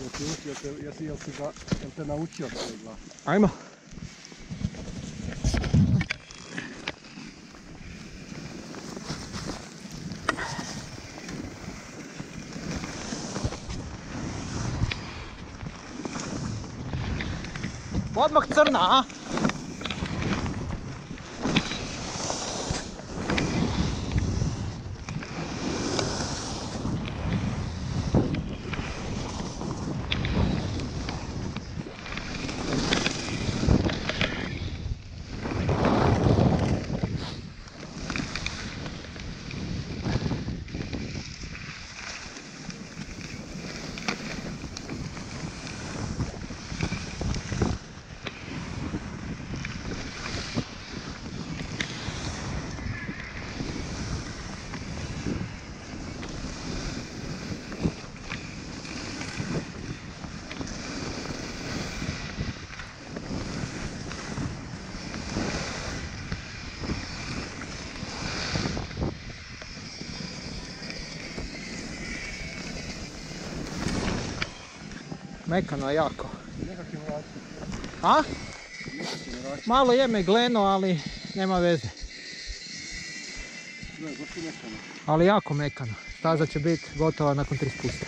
Jel te naučio svoj glas? Ajmo. Odmah crna, a? Mekano je jako. Nekakvi mrači. A? Nekakvi mrači. Malo je megleno, ali nema veze. Ne, baš je mekano. Ali jako mekano. Staza će biti gotova nakon 3 spusta.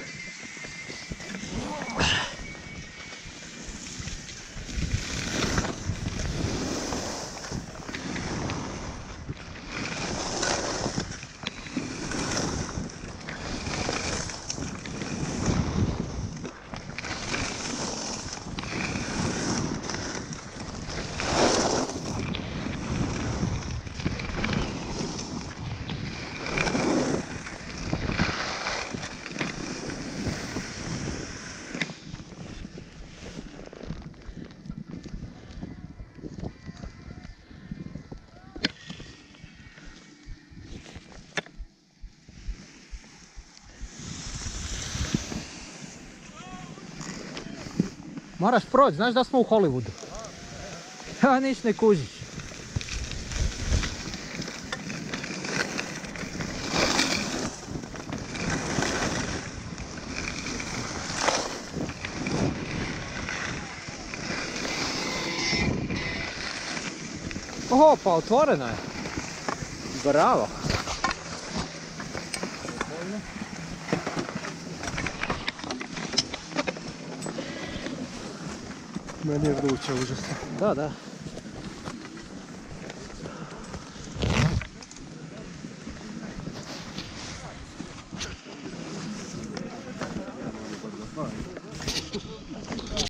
Moraš proći, znaš da smo u Hollywoodu. Ja niš ne kužiš. Oho, pa otvoreno je. Bravo. Meni je vruće, užasno. Da, da. Hvala.